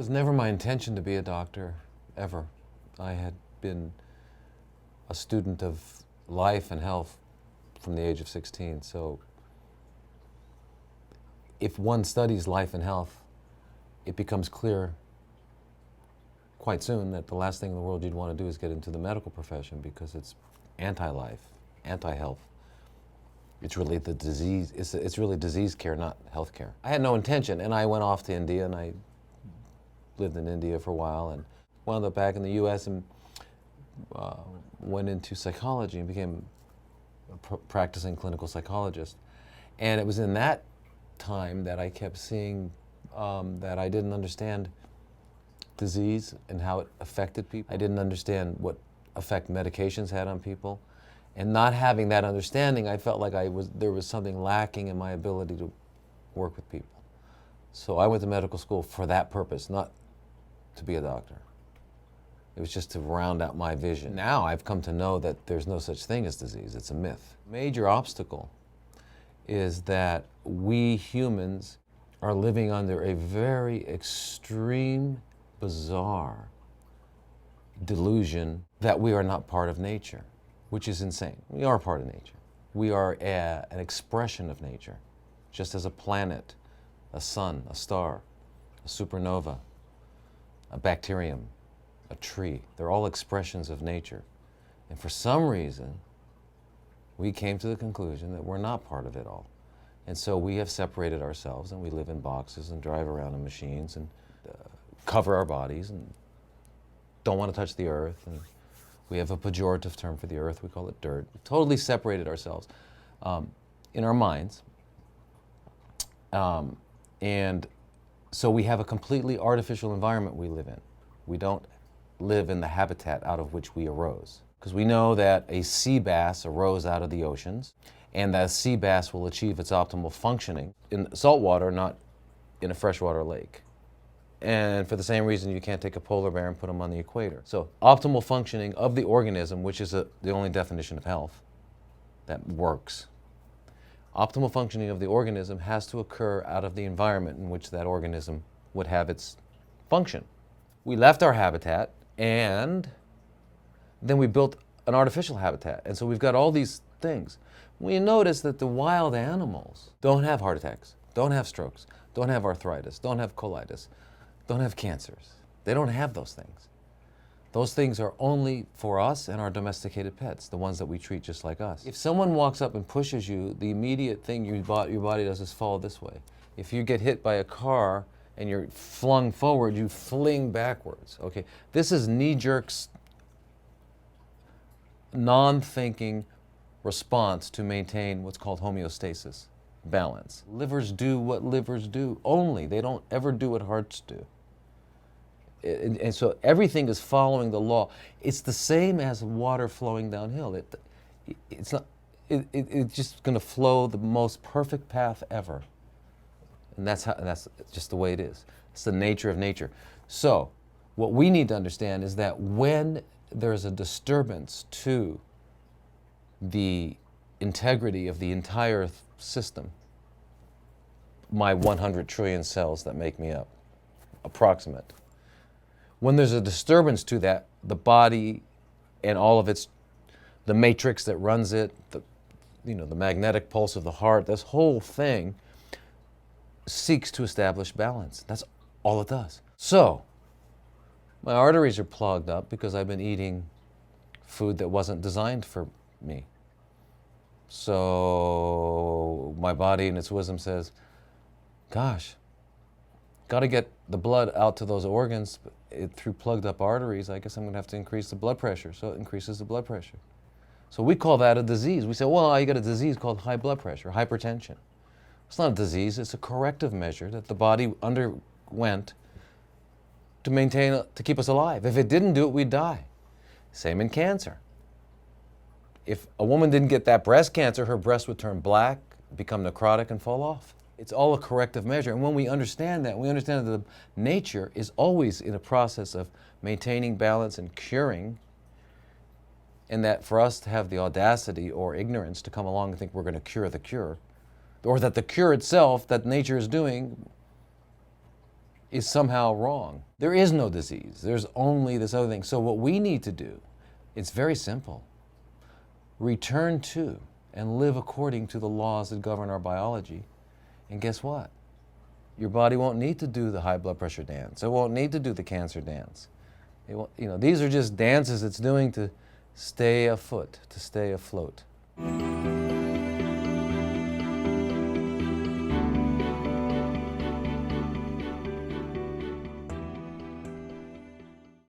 was never my intention to be a doctor, ever. I had been a student of life and health from the age of 16, so if one studies life and health, it becomes clear quite soon that the last thing in the world you'd want to do is get into the medical profession, because it's anti-life, anti-health. It's really the disease, it's really disease care, not health care. I had no intention, and I went off to India, and I lived in India for a while, and wound up back in the US and went into psychology and became a practicing clinical psychologist. And it was in that time that I kept seeing that I didn't understand disease and how it affected people. I didn't understand what effect medications had on people. And not having that understanding, I felt like there was something lacking in my ability to work with people. So I went to medical school for that purpose, not to be a doctor. It was just to round out my vision. Now I've come to know that there's no such thing as disease, it's a myth. Major obstacle is that we humans are living under a very extreme, bizarre delusion that we are not part of nature, which is insane. We are part of nature. We are an expression of nature, just as a planet, a sun, a star, a supernova, a bacterium, a tree. They're all expressions of nature. And for some reason, we came to the conclusion that we're not part of it all. And so we have separated ourselves, and we live in boxes and drive around in machines and cover our bodies and don't want to touch the earth. And we have a pejorative term for the earth, we call it dirt. We've totally separated ourselves in our minds. And so we have a completely artificial environment we live in. We don't live in the habitat out of which we arose. Because we know that a sea bass arose out of the oceans, and that sea bass will achieve its optimal functioning in saltwater, not in a freshwater lake. And for the same reason, you can't take a polar bear and put them on the equator. So optimal functioning of the organism, which is the only definition of health that works, optimal functioning of the organism has to occur out of the environment in which that organism would have its function. We left our habitat, and then we built an artificial habitat. And so we've got all these things. We notice that the wild animals don't have heart attacks, don't have strokes, don't have arthritis, don't have colitis, don't have cancers. They don't have those things. Those things are only for us and our domesticated pets, the ones that we treat just like us. If someone walks up and pushes you, the immediate thing your body does is fall this way. If you get hit by a car and you're flung forward, you fling backwards. Okay, this is knee-jerk, non-thinking response to maintain what's called homeostasis, balance. Livers do what livers do only. They don't ever do what hearts do. And so everything is following the law. It's the same as water flowing downhill. It's just going to flow the most perfect path ever. And that's just the way it is. It's the nature of nature. So what we need to understand is that when there's a disturbance to the integrity of the entire system, my 100 trillion cells that make me up, approximate. When there's a disturbance to that, the body and all of the matrix that runs it, the magnetic pulse of the heart, this whole thing seeks to establish balance. That's all it does. So, my arteries are plugged up because I've been eating food that wasn't designed for me. So, my body in its wisdom says, gosh, got to get the blood out to those organs through plugged up arteries. I guess I'm going to have to increase the blood pressure. So it increases the blood pressure. So we call that a disease. We say, well, you got a disease called high blood pressure, hypertension. It's not a disease. It's a corrective measure that the body underwent to keep us alive. If it didn't do it, we'd die. Same in cancer. If a woman didn't get that breast cancer, her breast would turn black, become necrotic, and fall off. It's all a corrective measure. And when we understand that, we understand that nature is always in a process of maintaining balance and curing, and that for us to have the audacity or ignorance to come along and think we're going to cure the cure, or that the cure itself that nature is doing is somehow wrong. There is no disease. There's only this other thing. So what we need to do, it's very simple. Return to and live according to the laws that govern our biology. And guess what? Your body won't need to do the high blood pressure dance. It won't need to do the cancer dance. It won't, these are just dances it's doing to stay afoot, to stay afloat.